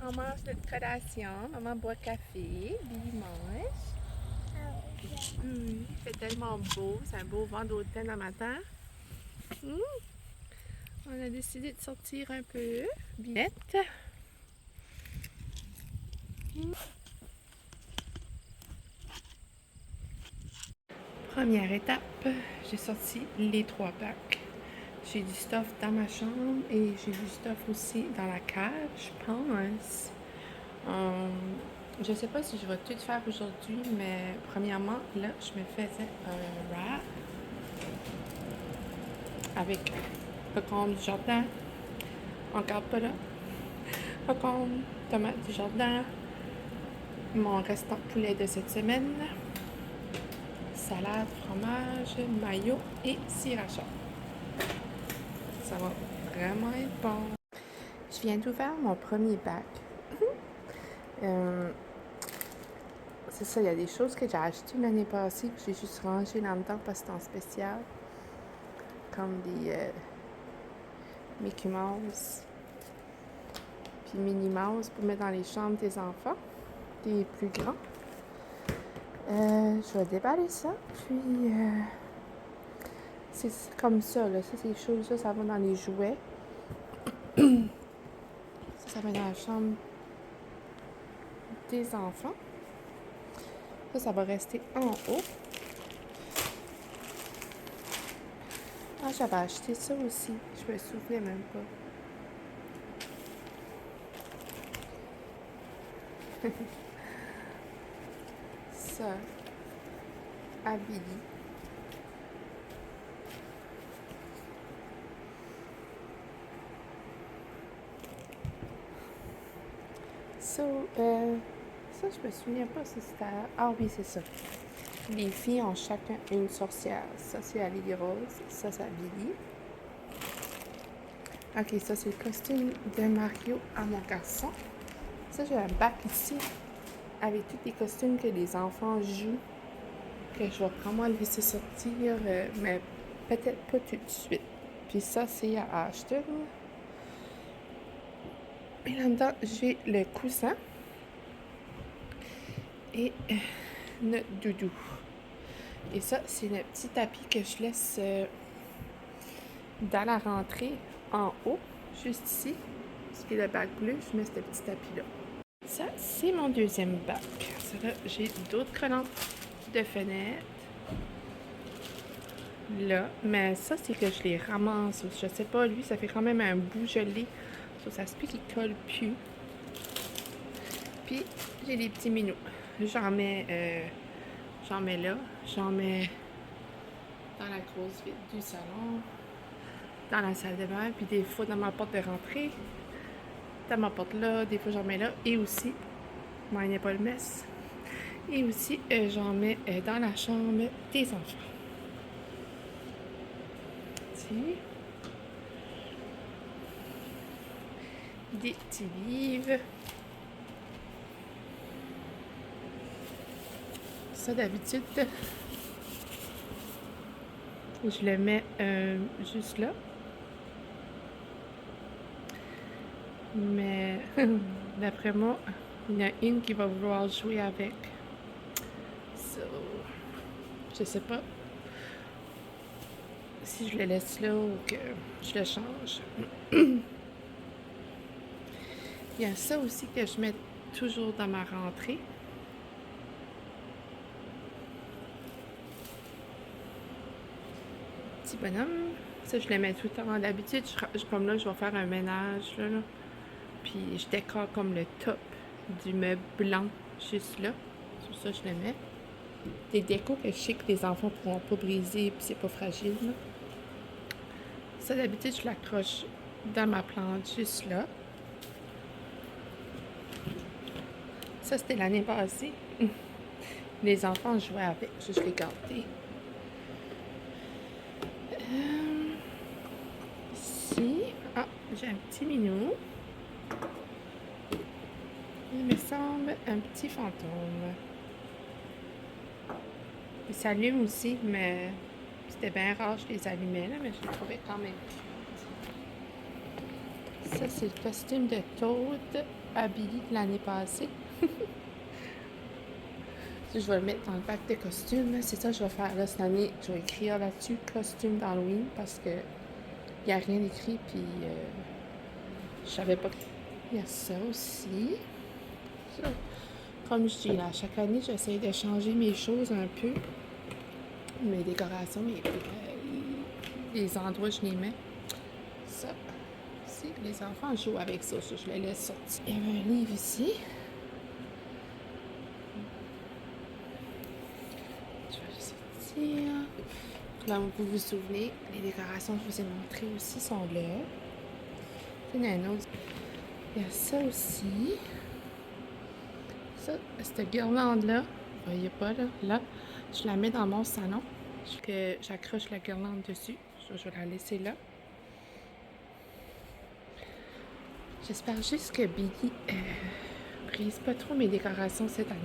On mange notre collation. Maman boit café. Billy mange. Il fait tellement beau. C'est un beau vent d'automne en matin. On a décidé de sortir un peu. Billette. Première étape, j'ai sorti les 3 bacs. J'ai du stuff dans ma chambre et j'ai du stuff aussi dans la cave, je pense. Je sais pas si je vais tout faire aujourd'hui, mais premièrement, là, je me faisais un wrap avec concombre du jardin, encore pas là, concombre, tomate du jardin, mon restant de poulet de cette semaine, salade, fromage, mayo et sriracha. Ça va vraiment être bon. Je viens d'ouvrir mon premier bac. C'est ça, il y a des choses que j'ai achetées l'année passée que j'ai juste rangées là-dedans parce que c'est en spécial. Comme des Mickey Mouse, puis Minnie Mouse pour mettre dans les chambres des enfants, des plus grands. Je vais déballer ça, puis c'est comme ça, là. Ça, ces choses-là, ça va dans les jouets. Ça va dans la chambre des enfants. Ça va rester en haut. Ah, j'avais acheté ça aussi. Je me souvenais même pas. Ça, à Billy. Ça, je me souviens pas si c'était... Ah oui, c'est ça. Les filles ont chacun une sorcière. Ça, c'est à Lily Rose. Ça, c'est à Billy. Ok, ça, c'est le costume de Mario à mon garçon. Ça, j'ai un bac ici avec tous les costumes que les enfants jouent. Que je vais vraiment le laisser sortir, mais peut-être pas tout de suite. Puis ça, c'est à Ashton. Et là-dedans, j'ai le coussin et notre doudou. Et ça, c'est le petit tapis que je laisse dans la rentrée en haut, juste ici. Ce qui est le bac bleu, je mets ce petit tapis-là. Ça, c'est mon deuxième bac. Ça, là, j'ai d'autres collants de fenêtre. Là, mais ça, c'est que je les ramasse. Je sais pas, lui, ça fait quand même un bout gelé. Ça se peut qu'il colle plus. Puis, j'ai des petits minous. J'en mets là. J'en mets dans la grosse vide du salon, dans la salle de bain, puis des fois dans ma porte de rentrée, dans ma porte là, des fois j'en mets là, et aussi, il n'y a pas le mess, et aussi j'en mets dans la chambre des enfants. Ici. Des petits livres. Ça d'habitude, je le mets juste là. Mais d'après moi, il y en a une qui va vouloir jouer avec. So, je sais pas si je le laisse là ou que je le change. Il y a ça aussi que je mets toujours dans ma rentrée. Petit bonhomme. Ça, je le mets tout le temps. D'habitude, comme là, je vais faire un ménage. Là. Puis je décore comme le top du meuble blanc juste là. Sur ça, je le mets. Des décos que je sais que les enfants ne pourront pas briser puis c'est pas fragile. Là. Ça, d'habitude, je l'accroche dans ma plante juste là. Ça, c'était l'année passée. Les enfants jouaient avec. Je l'ai gardé. Ici. Ah, j'ai un petit minou. Il me semble un petit fantôme. Il s'allume aussi, mais c'était bien rare, je les allumais, là, mais je les trouvais quand même. Ça, c'est le costume de Toad à Billy de l'année passée. Je vais le mettre dans le pack de costumes. C'est ça que je vais faire là cette année. Je vais écrire là-dessus costume d'Halloween parce que il n'y a rien écrit puis je savais pas. Il y a ça aussi. Ça. Comme je dis là, chaque année j'essaie de changer mes choses un peu. Mes décorations, les endroits où je les mets. Ça. Si les enfants jouent avec ça, je les laisse sortir. Il y avait un livre ici. Je vais le sortir. Là, vous vous souvenez, les décorations que je vous ai montrées aussi sont là. Il y en a un autre. Il y a ça aussi. Ça, cette guirlande-là, vous voyez pas là, là, je la mets dans mon salon. Que j'accroche la guirlande dessus. Je vais la laisser là. J'espère juste que Billy brise pas trop mes décorations cette année.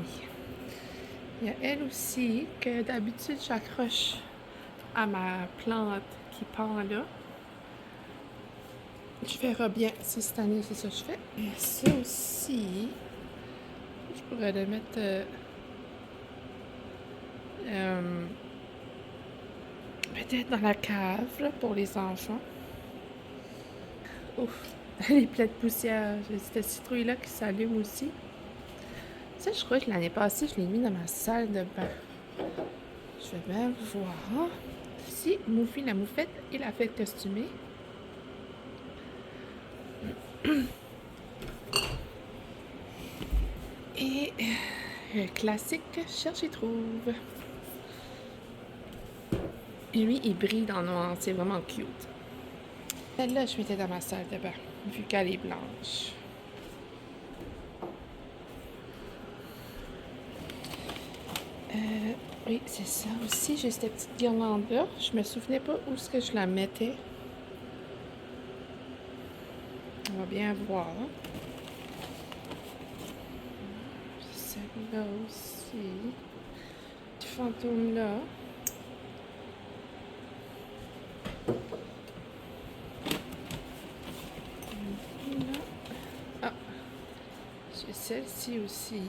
Il y a elle aussi que d'habitude j'accroche à ma plante qui pend là. Je verrai bien si cette année c'est ça que je fais. Et ça aussi, je pourrais le mettre peut-être dans la cave là, pour les enfants. Ouf, les plaies de poussière. J'ai cette citrouille-là qui s'allume aussi. Ça, je crois que l'année passée, je l'ai mis dans ma salle de bain. Je vais bien voir. Ici, Moufie la moufette et la fête costumée. Et le classique cherche et trouve. Et lui, il brille dans le noir. C'est vraiment cute. Celle-là, je mettais dans ma salle de bain, vu qu'elle est blanche. Oui, c'est ça aussi. J'ai cette petite guirlande-là. Je me souvenais pas où est-ce que je la mettais. On va bien voir. Celle-là aussi. Ce fantôme-là. Ah, j'ai celle-ci aussi.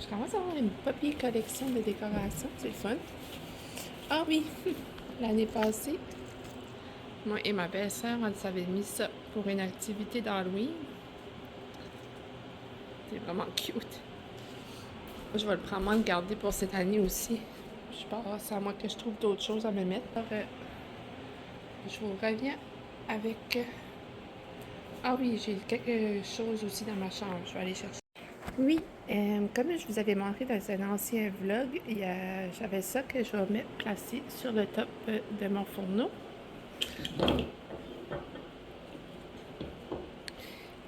Je commence à avoir une papier collection de décorations. C'est le fun. Ah oui, l'année passée, moi et ma belle-sœur, on s'avait mis ça pour une activité d'Halloween. C'est vraiment cute. Je vais le prendre le garder pour cette année aussi. Je pense à moi que je trouve d'autres choses à me mettre. Alors, je vous reviens avec... Ah oui, j'ai quelque chose aussi dans ma chambre. Je vais aller chercher. Oui, comme je vous avais montré dans un ancien vlog, j'avais ça que je vais mettre placé sur le top de mon fourneau.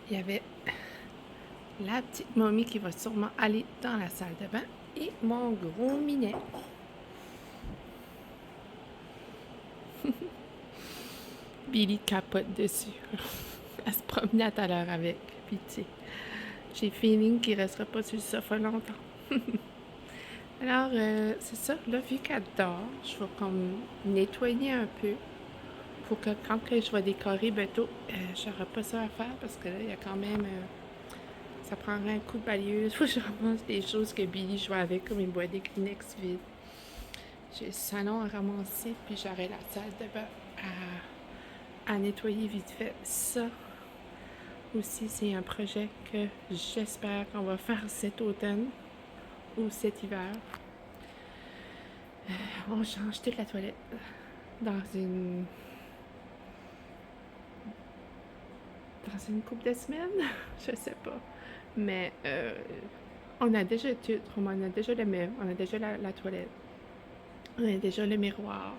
Il y avait la petite momie qui va sûrement aller dans la salle de bain et mon gros minet. Billy capote dessus. Elle se promenait tout à l'heure avec. Puis tu sais, j'ai feeling qu'il ne restera pas sur le sofa longtemps. Alors, c'est ça. Là, vu qu'elle dort, je vais comme nettoyer un peu pour que quand je vais décorer bientôt, je n'aurai pas ça à faire parce que là, il y a quand même... ça prendrait un coup de balayeuse. Faut que je ramasse des choses que Billy joue avec, comme une boîte de Kleenex vide. J'ai le salon à ramasser, puis j'aurai la salle de bain à nettoyer vite fait. Ça aussi, c'est un projet que j'espère qu'on va faire cet automne ou cet hiver. On change toute la toilette dans une couple de semaines. Je sais pas. Mais on a déjà tout. On a déjà le meuble, on a déjà la toilette, on a déjà le miroir.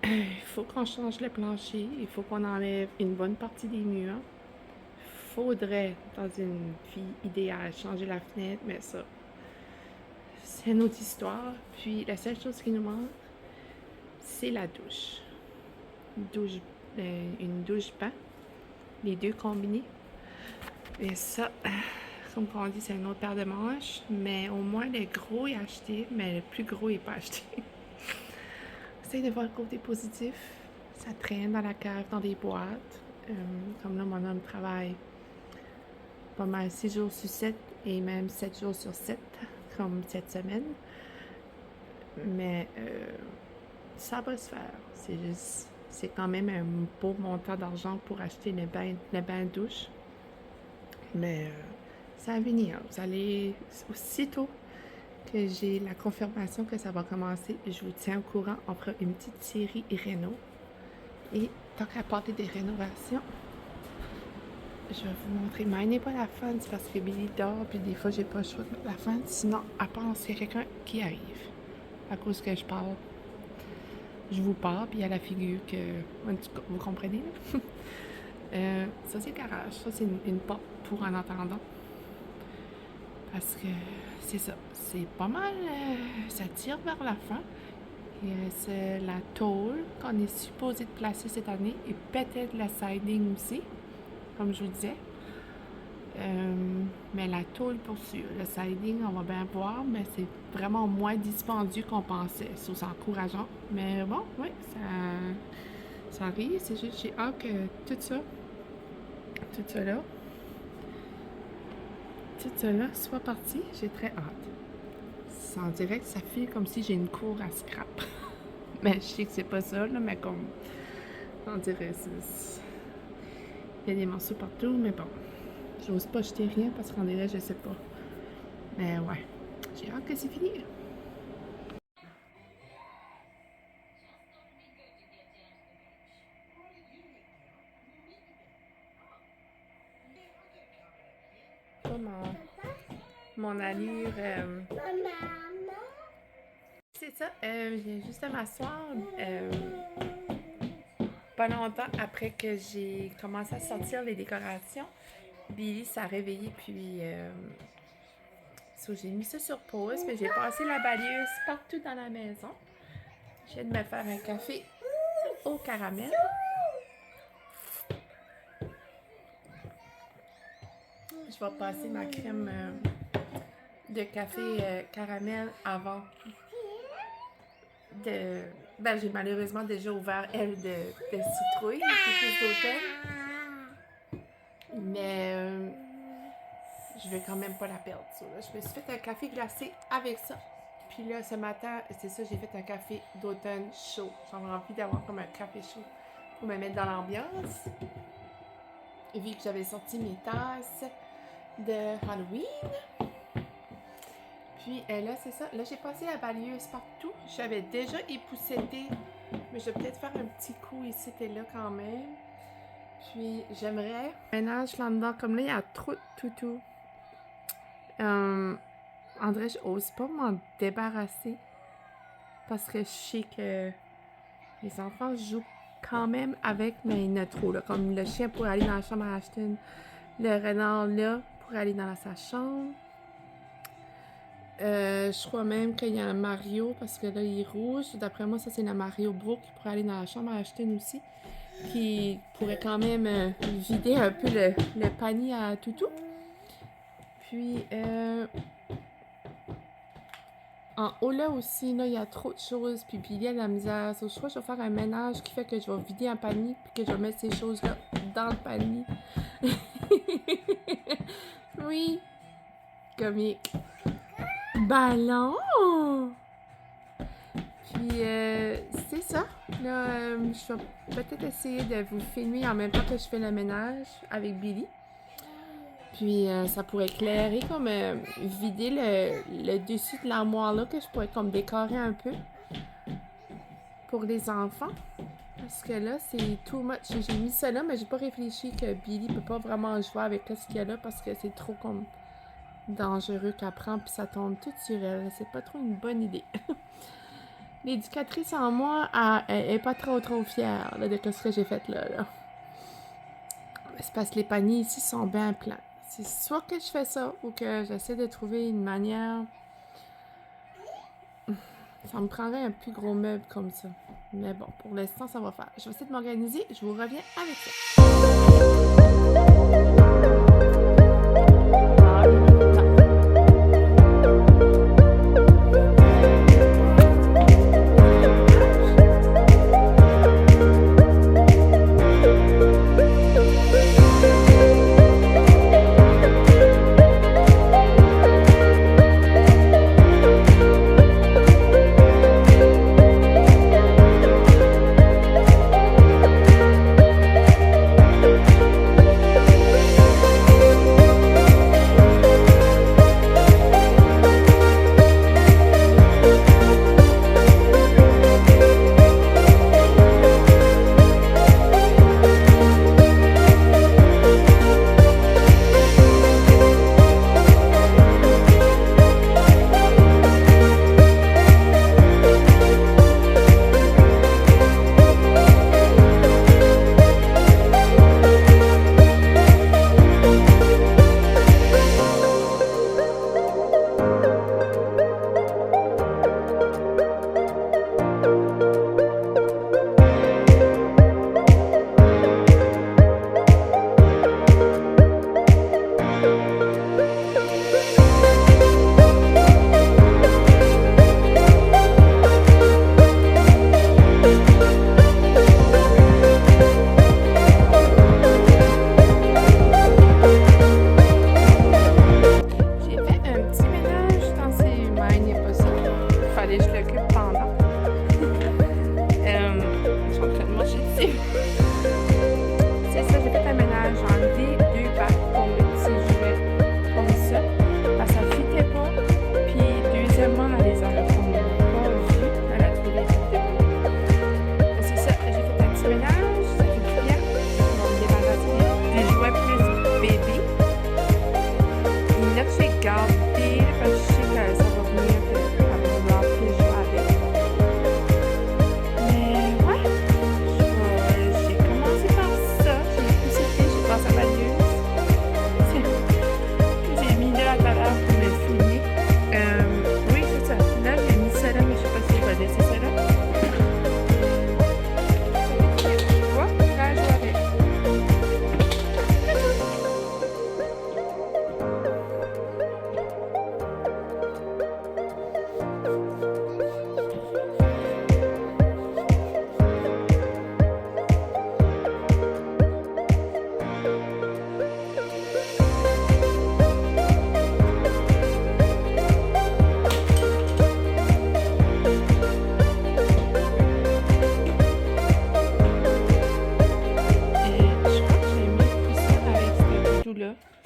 Il faut qu'on change le plancher, il faut qu'on enlève une bonne partie des murs. Faudrait, dans une vie idéale, changer la fenêtre, mais ça, c'est une autre histoire. Puis la seule chose qui nous manque, c'est la douche. Une douche bain, les deux combinés. Et ça, comme on dit, c'est une autre paire de manches, mais au moins le gros est acheté, mais le plus gros n'est pas acheté. J'essaie de voir le côté positif. Ça traîne dans la cave, dans des boîtes. Comme là, mon homme travaille pas mal 6 jours sur 7 et même 7 jours sur 7, comme cette semaine. Mais ça va se faire. C'est juste, c'est quand même un beau montant d'argent pour acheter le bain douche. Mais ça va venir. Vous allez, aussitôt que j'ai la confirmation que ça va commencer, je vous tiens au courant. On fera une petite série réno. Et tant qu'à parler des rénovations, je vais vous montrer. Mais elle n'est pas la fun, c'est parce que Billy dort, puis des fois, j'ai pas le choix de mettre la fun. Sinon, à part s'il y a quelqu'un qui arrive, à cause que je parle. Je vous parle, puis il y a la figure que... Vous comprenez? Ça, c'est le garage. Ça, c'est une porte pour en attendant. Parce que c'est ça. C'est pas mal... ça tire vers la fin. Et c'est la tôle qu'on est supposé de placer cette année. Et peut-être la siding aussi, comme je vous disais. Mais la tôle pour sûr. Le siding, on va bien voir, mais c'est vraiment moins dispendieux qu'on pensait. C'est encourageant. Mais bon, oui, ça arrive. C'est juste, j'ai hâte que tout ça là, soit parti. J'ai très hâte. Ça en dirait que ça fait comme si j'ai une cour à scrap. Mais je sais que c'est pas ça, là, mais comme, on dirait, il y a des morceaux partout, mais bon. J'ose pas jeter rien parce qu'en dirait, je sais pas. Mais ouais, j'ai hâte que c'est fini. Pas mon allure. C'est ça, je viens juste de m'asseoir. Pas longtemps après que j'ai commencé à sortir les décorations, Billy s'est réveillé, puis j'ai mis ça sur pause, mais j'ai passé la balayeuse partout dans la maison. Je viens de me faire un café au caramel. Je vais passer ma crème de café caramel avant de... Ben, j'ai malheureusement déjà ouvert elle de citrouille, plus d'automne. Mais je vais quand même pas la perdre. So, là, je me suis fait un café glacé avec ça. Puis là, ce matin, c'est ça, j'ai fait un café d'automne chaud. J'avais envie d'avoir comme un café chaud pour me mettre dans l'ambiance. Vu que j'avais sorti mes tasses de Halloween. Puis là, c'est ça. Là, j'ai passé la balayeuse partout. J'avais déjà épousseté, mais je vais peut-être faire un petit coup ici et là quand même. Puis j'aimerais ménage là-dedans. Comme là, il y a trop de toutous. André, je n'ose pas m'en débarrasser parce que je sais que les enfants jouent quand même avec, mais il y en a trop. Là, comme le chien pour aller dans la chambre à Ashton, le renard là pour aller dans sa chambre. Je crois même qu'il y a un Mario parce que là il est rouge. D'après moi, ça c'est la Mario Bro qui pourrait aller dans la chambre à Ashton aussi. Qui pourrait quand même vider un peu le panier à toutou. Puis en haut là aussi, là, il y a trop de choses. Puis il y a de la misère. Je crois que je vais faire un ménage qui fait que je vais vider un panier puis que je vais mettre ces choses-là dans le panier. Oui. Comique. Ballon! Puis, c'est ça. Là, je vais peut-être essayer de vous filmer en même temps que je fais le ménage avec Billy. Puis, ça pourrait éclairer comme vider le dessus de l'armoire là que je pourrais comme décorer un peu pour les enfants. Parce que là, c'est too much. J'ai mis ça là, mais j'ai pas réfléchi que Billy peut pas vraiment jouer avec ce qu'il y a là parce que c'est trop comme dangereux qu'elle prend puis ça tombe tout sur elle. C'est pas trop une bonne idée. L'éducatrice en moi, elle est pas trop fière là, de ce que j'ai fait là. C'est parce que les paniers ici sont bien pleins. C'est soit que je fais ça ou que j'essaie de trouver une manière. Ça me prendrait un plus gros meuble comme ça. Mais bon, pour l'instant, ça va faire. Je vais essayer de m'organiser. Je vous reviens avec ça.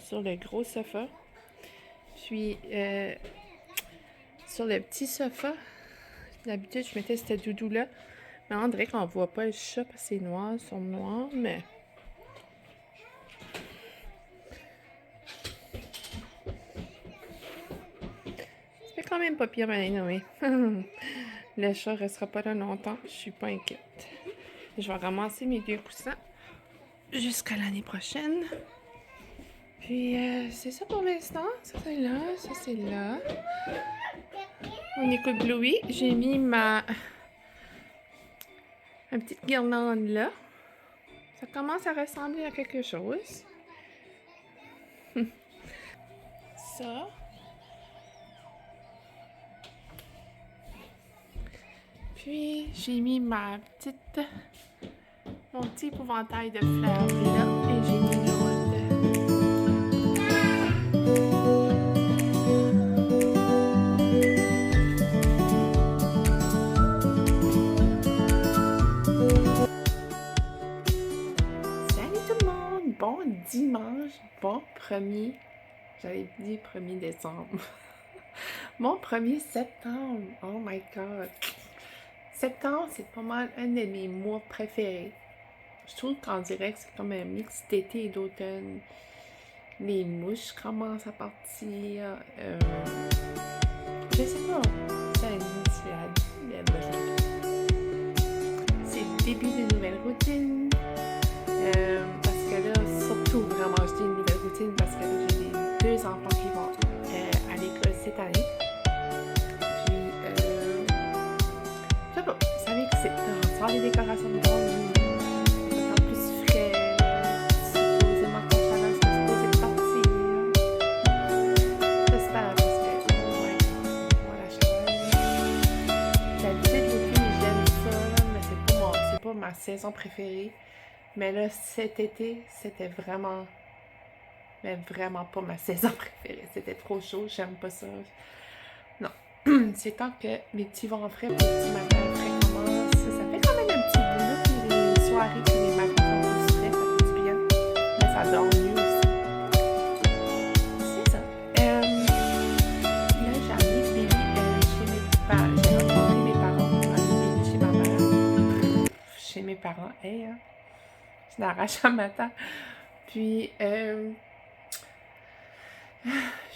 sur le gros sofa. Puis, sur le petit sofa, d'habitude, je mettais cette doudou-là. Mais on dirait qu'on voit pas le chat parce que c'est noir sur noir, mais... Ça fait quand même pas pire, mais anyway. Le chat restera pas là longtemps, je suis pas inquiète. Je vais ramasser mes 2 coussins jusqu'à l'année prochaine. Puis, c'est ça pour l'instant. Ça, c'est là. Ça, c'est là. On écoute Bluey. J'ai mis ma petite guirlande là. Ça commence à ressembler à quelque chose. Ça. Puis, j'ai mis mon petit épouvantail de fleurs là. Et j'ai mis l'autre. Bon dimanche, bon 1er, j'avais dit 1er décembre. Bon 1er septembre, oh my god. Septembre, c'est pas mal un de mes mois préférés. Je trouve qu'en direct, c'est comme un mix d'été et d'automne. Les mouches commencent à partir. Je sais pas, c'est le début d'une nouvelle routine. Parce que là, surtout vraiment, je dis une nouvelle routine parce que là, j'ai 2 enfants qui vont à l'école cette année. Puis, je sais pas, vous savez que c'est sans les décorations de bord, ça sent plus frais, supposément quand ça reste supposé de partir. J'espère parce que, ouais, voilà, la chaleur. D'habitude, l'été, j'aime ça, mais c'est pas ma saison préférée. Mais là, cet été, c'était vraiment, mais vraiment pas ma saison préférée. C'était trop chaud, j'aime pas ça. Non. C'est temps que mes petits vents frais, mes petits matins frais commencent. Ça fait quand même un petit bout, là, puis les soirées, puis les matins sont plus frais, ça fait du bien. Mais ça dort mieux aussi. C'est ça. Là, j'ai amené Billy chez mes parents. J'ai rencontré mes parents pour amener Billy chez ma mère. Chez mes parents, hey, hein. Je l'arrache un matin. Puis,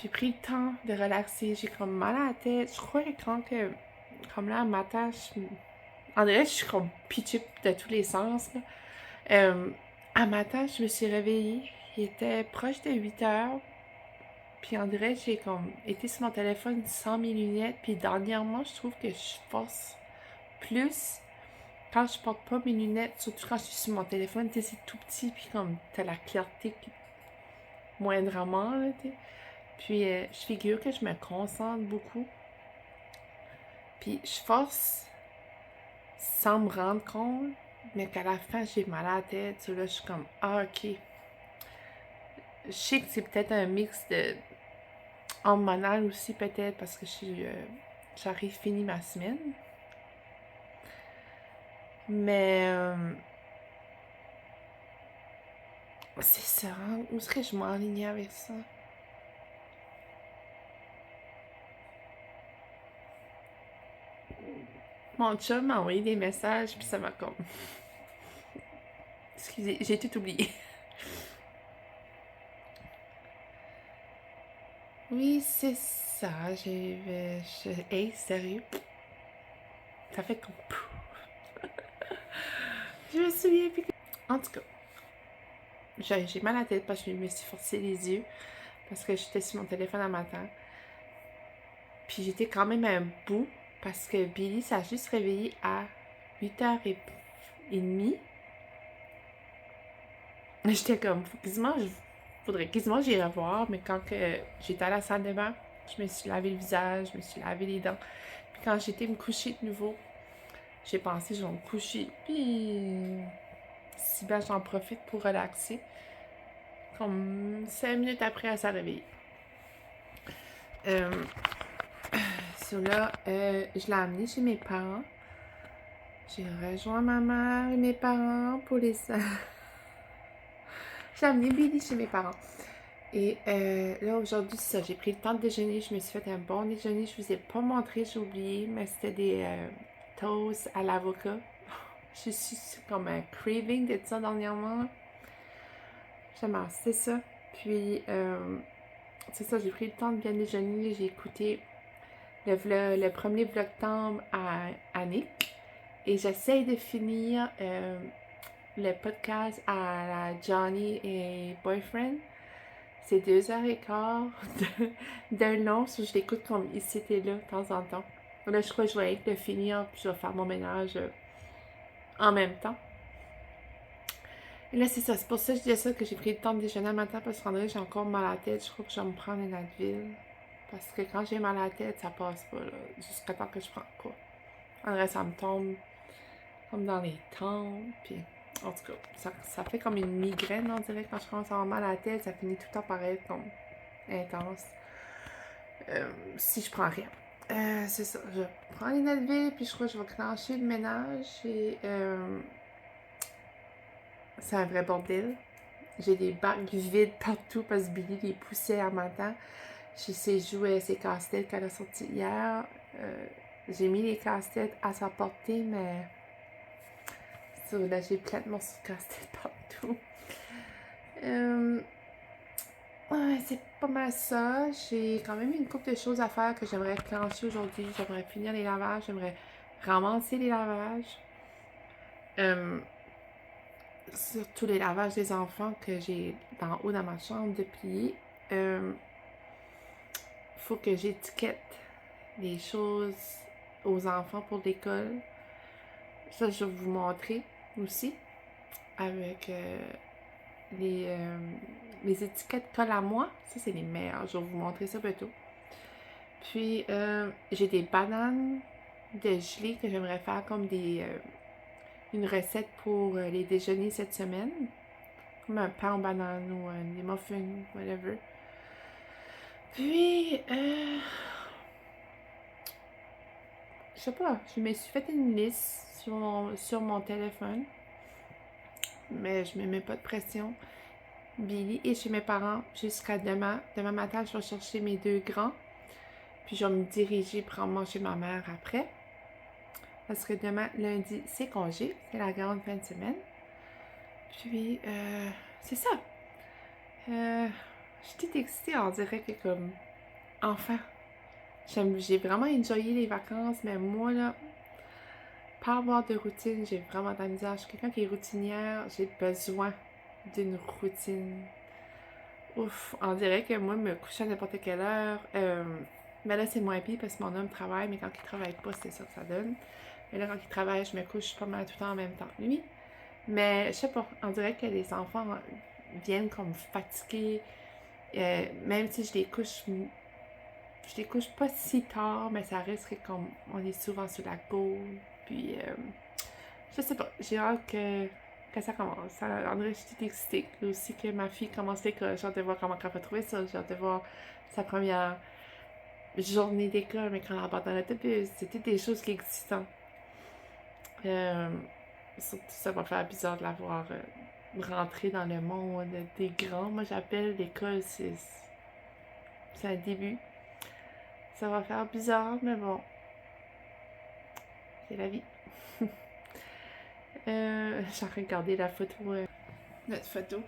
j'ai pris le temps de relaxer. J'ai comme mal à la tête. Je crois que comme là, un matin, en vrai, je suis comme pitchée de tous les sens. Un matin, je me suis réveillée. Il était proche de 8 heures. Puis, en vrai, j'ai comme été sur mon téléphone sans mes lunettes. Puis, dernièrement, je trouve que je force plus quand je porte pas mes lunettes, surtout quand je suis sur mon téléphone, tu sais, c'est tout petit, puis comme t'as la clarté moindrement, là, tu sais. Puis je figure que je me concentre beaucoup. Puis je force sans me rendre compte, mais qu'à la fin, j'ai mal à la tête. Là, je suis comme, ah, ok. Je sais que c'est peut-être un mix de hormonal aussi, peut-être, parce que j'arrive fini ma semaine. Mais c'est ça, hein? Où est-ce que je m'enlignais avec ça? Mon chum m'a envoyé des messages, puis ça m'a comme... Excusez, j'ai tout oublié. Oui, c'est ça, hey, sérieux? Ça fait comme... Je me souviens plus. En tout cas, j'ai mal à la tête parce que je me suis forcé les yeux parce que j'étais sur mon téléphone un matin. Puis j'étais quand même à un bout parce que Billy s'est juste réveillé à 8h30. J'étais comme, faudrait quasiment que j'aille voir, mais quand j'étais à la salle de bain, je me suis lavé le visage, je me suis lavé les dents. Puis quand j'étais me coucher de nouveau, j'ai pensé, je vais me coucher. Puis, si ben, j'en profite pour relaxer. Comme 5 minutes après, elle s'est réveillée. Là, je l'ai amené chez mes parents. J'ai rejoint ma mère et mes parents pour les... J'ai amené Billy chez mes parents. Et là, aujourd'hui, c'est ça. J'ai pris le temps de déjeuner. Je me suis fait un bon déjeuner. Je vous ai pas montré, j'ai oublié, mais c'était des toasts à l'avocat. Je suis comme un craving de ça dernièrement. J'aime assez ça. Puis, c'est ça, j'ai pris le temps de bien déjeuner. J'ai écouté le premier vlogtembre à Annick. Et j'essaye de finir le podcast à la Johnny et Boyfriend. C'est 2h15 de long, so je l'écoute comme ici et là, de temps en temps. Là, je crois que je vais être le finir, puis je vais faire mon ménage en même temps. Et là, c'est ça. C'est pour ça que je disais ça, que j'ai pris le temps de déjeuner le matin, parce que j'ai encore mal à la tête. Je crois que je vais me prendre une Advil. Parce que quand j'ai mal à la tête, ça passe pas, là. Jusqu'à temps que je prends quoi. En vrai, ça me tombe comme dans les tempes, puis... En tout cas, ça fait comme une migraine, on dirait, quand je commence à avoir mal à la tête. Ça finit tout le temps par être comme intense. Si je prends rien. C'est ça. Je prends les Advil, puis je crois que je vais clencher le ménage. Et c'est un vrai bordel. J'ai des bacs vides partout parce que Billy les poussait en matin. J'ai ses jouets, ses casse-têtes qu'elle a sorti hier. J'ai mis les casse-têtes à sa portée, mais ça, là, j'ai plein de morceaux de casse-tête partout. Ouais, c'est pas mal ça. J'ai quand même une couple de choses à faire que j'aimerais clencher aujourd'hui. J'aimerais finir les lavages, j'aimerais ramasser les lavages. Surtout les lavages des enfants que j'ai en haut dans ma chambre de plier. Faut que j'étiquette les choses aux enfants pour l'école. Ça, je vais vous montrer aussi avec les étiquettes colle à moi. Ça, c'est les meilleures. Je vais vous montrer ça bientôt. Puis, j'ai des bananes de gelée que j'aimerais faire comme une recette pour les déjeuners cette semaine. Comme un pain aux bananes ou des muffins, whatever. Puis, je sais pas, je me suis fait une liste sur mon téléphone. Mais je me mets pas de pression. Billy est chez mes parents jusqu'à demain. Demain matin, je vais chercher mes 2 grands. Puis je vais me diriger pour manger ma mère après. Parce que demain, lundi, c'est congé. C'est la grande fin de semaine. Puis, c'est ça. Je suis excitée, on dirait que comme... Enfin, j'ai vraiment enjoyé les vacances, mais moi, là, pas avoir de routine, j'ai vraiment de la misère. Je suis quelqu'un qui est routinière, j'ai besoin d'une routine. Ouf, on dirait que moi, me coucher à n'importe quelle heure. Mais là, c'est moins pire parce que mon homme travaille, mais quand il travaille pas, c'est ça que ça donne. Mais là, quand il travaille, je me couche pas mal tout le temps en même temps que lui. Mais je sais pas, on dirait que les enfants viennent comme fatigués. Même si je les couche pas si tard, mais ça reste que comme on est souvent sur la go. Puis, je sais pas, j'ai hâte que ça commence. En vrai, je suis excitée aussi que ma fille commence l'école. J'ai hâte de voir comment elle va trouver ça. J'ai hâte de voir sa première journée d'école, mais quand elle embarque dans l'autobus. C'était des choses qui existent. Surtout, ça va faire bizarre de la voir rentrer dans le monde des grands. Moi, j'appelle l'école, c'est un début. Ça va faire bizarre, mais bon. C'est la vie. Je suis en train de regarder la photo. Notre photo.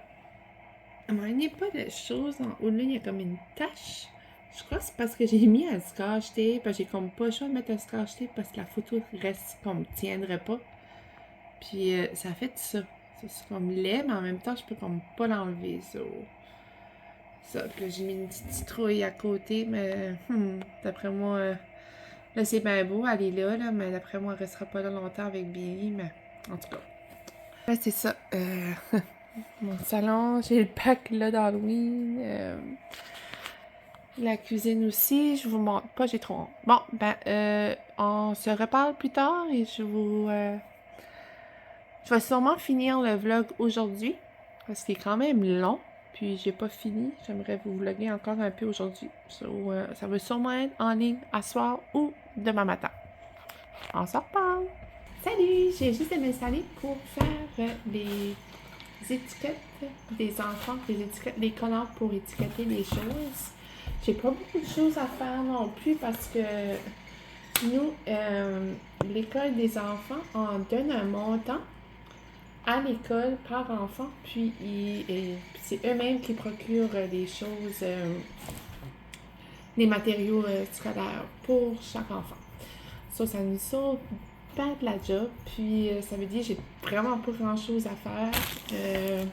Il n'y a pas de choses en haut là, il y a comme une tache. Je crois que c'est parce que j'ai mis un scotch tape. J'ai comme pas le choix de mettre un scotch tape parce que la photo reste comme tiendrait pas. Puis ça fait ça. C'est comme laid, mais en même temps, je peux comme pas l'enlever. Ça. Puis là, j'ai mis une petite citrouille à côté, mais d'après moi, là c'est bien beau, elle est là, mais d'après moi, elle restera pas là longtemps avec Billy, mais en tout cas. Là, c'est ça. Mon salon, j'ai le pack là d'Halloween. La cuisine aussi, je vous montre pas, j'ai trop honte. Bon, on se reparle plus tard et je vais sûrement finir le vlog aujourd'hui parce qu'il est quand même long. Puis j'ai pas fini. J'aimerais vous vlogger encore un peu aujourd'hui. Ça va sûrement être en ligne à soir ou demain matin. On se reparle! Salut! J'ai juste m'installer pour faire les étiquettes des enfants, des étiquettes, des collants pour étiqueter les choses. J'ai pas beaucoup de choses à faire non plus parce que nous, l'école des enfants, on donne un montant à l'école par enfant, puis c'est eux-mêmes qui procurent les choses, les matériaux scolaires pour chaque enfant. Ça nous sauve pas de la job, puis ça veut dire que j'ai vraiment pas grand-chose à faire. J'ai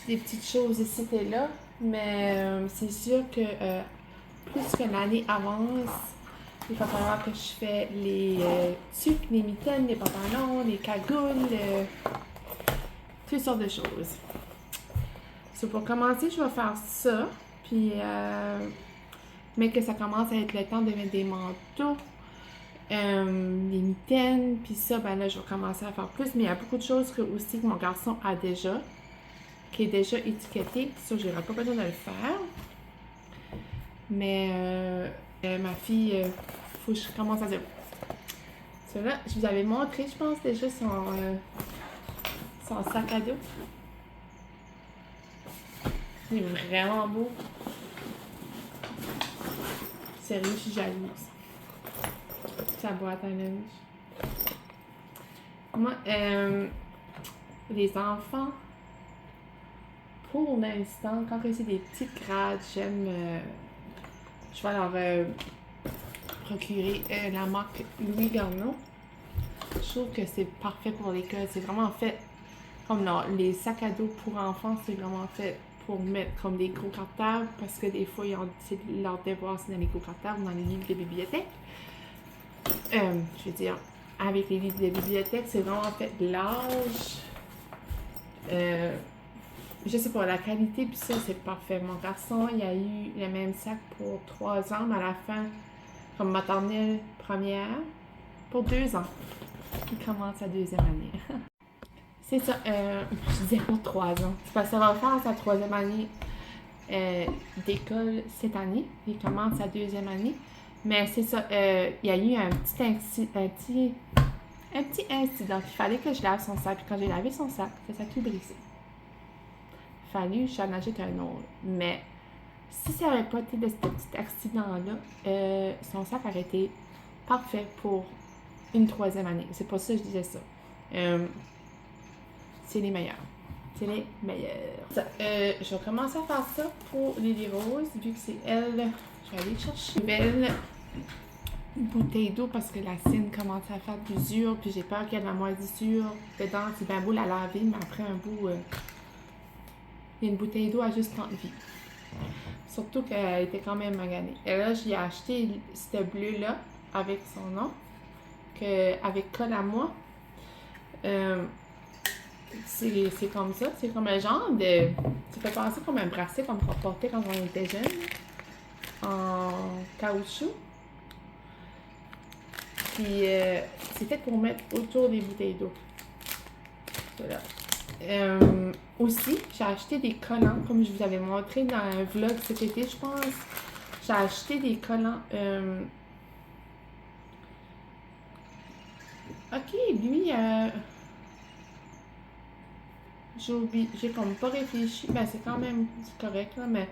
des petites choses ici et là, mais c'est sûr que plus que l'année avance, il va falloir que je fais les tuques, les mitaines, les pantalons, les cagoules, toutes sortes de choses. Pour commencer, je vais faire ça, puis mais que ça commence à être le temps de mettre des manteaux, les mitaines, puis ça, ben là, je vais commencer à faire plus, mais il y a beaucoup de choses aussi que mon garçon a déjà, qui est déjà étiqueté, ça, j'aurai pas besoin de le faire. Mais ma fille, faut que je commence à dire. Là, je vous avais montré, je pense, déjà son sac à dos. Il est vraiment beau. Sérieux, je suis jalouse. Sa boîte à linge. Moi, les enfants, pour l'instant, quand c'est des petites grades, j'aime. Je vais leur procurer la marque Louis Garneau. Je trouve que c'est parfait pour l'école. C'est vraiment fait comme les sacs à dos pour enfants, c'est vraiment fait pour mettre comme des gros cartables parce que des fois, leur devoir, c'est dans les gros cartables, dans les livres de bibliothèque. Je veux dire, avec les livres de bibliothèque, c'est vraiment fait large. Je sais pas, la qualité, puis ça, c'est parfait. Mon garçon, il a eu le même sac pour 3 ans, mais à la fin, comme maternelle première, pour 2 ans. Il commence sa 2e année. C'est ça, je disais pour 3 ans. C'est parce que ça va faire sa 3e année d'école cette année. Il commence sa 2e année. Mais c'est ça, il y a eu un petit incident. Il fallait que je lave son sac. Puis quand j'ai lavé son sac, ça a tout brisé. Fallu, j'en achète un autre. Mais si ça n'avait pas été de ce petit accident-là, son sac aurait été parfait pour une 3e année. C'est pour ça que je disais ça. C'est les meilleurs. C'est les meilleurs. Je vais commencer à faire ça pour Lily Rose, vu que c'est elle. Je vais aller chercher une belle bouteille d'eau parce que la sienne commence à faire d'usure, puis j'ai peur qu'il y ait de la moisissure dedans. C'est bien beau la laver, mais après un bout, il y a une bouteille d'eau à juste temps de vie. Surtout qu'elle était quand même maganée. Et là, j'ai acheté ce bleu-là avec son nom, avec Col à moi. C'est comme ça. C'est comme un genre de. Ça fait penser comme un bracelet qu'on portait quand on était jeune, en caoutchouc. Puis c'est fait pour mettre autour des bouteilles d'eau. Voilà. Aussi, j'ai acheté des collants, comme je vous avais montré dans un vlog cet été, je pense. J'ai acheté des collants. Ok, lui, j'ai comme pas réfléchi. Ben, c'est quand même correct, là, mais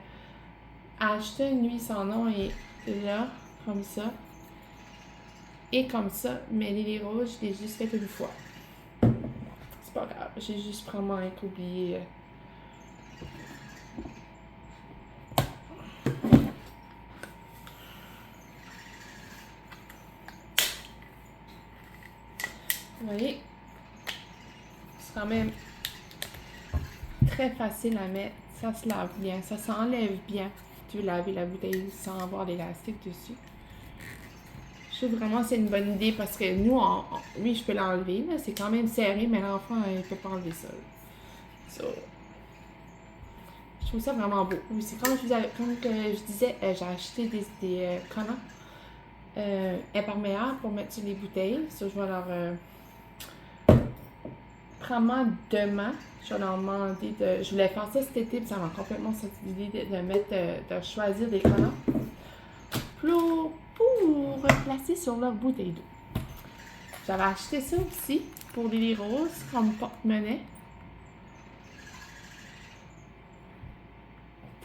acheter lui, son nom est là, comme ça. Et comme ça, mais les roses, je l'ai juste fait une fois. C'est pas grave, j'ai juste vraiment oublié. Vous voyez, c'est quand même très facile à mettre. Ça se lave bien, ça s'enlève bien. Tu veux laver la bouteille sans avoir l'élastique dessus. Je trouve vraiment que c'est une bonne idée parce que nous, oui, je peux l'enlever, mais c'est quand même serré, mais l'enfant, il ne peut pas enlever ça. Je trouve ça vraiment beau. Oui, c'est comme je disais, j'ai acheté des collants imperméables pour mettre sur les bouteilles. Ça, je vais leur probablement demain, je vais leur demander de. Je voulais faire ça cet été, puis ça m'a complètement sorti l'idée de choisir des collants pour placer sur leur bouteille d'eau. J'avais acheté ça aussi pour Lily Rose comme porte-monnaie.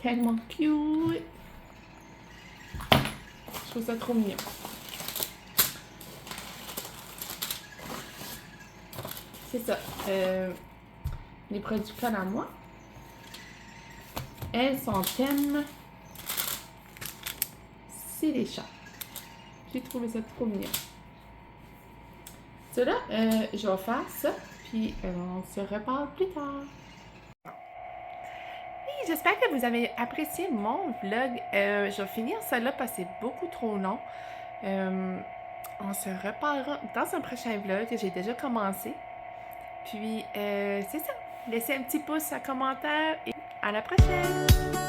tellement cute. Je trouve ça trop mignon. C'est ça. Les produits collent à moi. Elles sont thème. C'est les chats. J'ai trouvé ça trop mignon. Cela, je vais faire ça, puis on se reparle plus tard. Et j'espère que vous avez apprécié mon vlog. Je vais finir ça là parce que c'est beaucoup trop long. On se reparlera dans un prochain vlog que j'ai déjà commencé. Puis, c'est ça. Laissez un petit pouce, un commentaire et à la prochaine!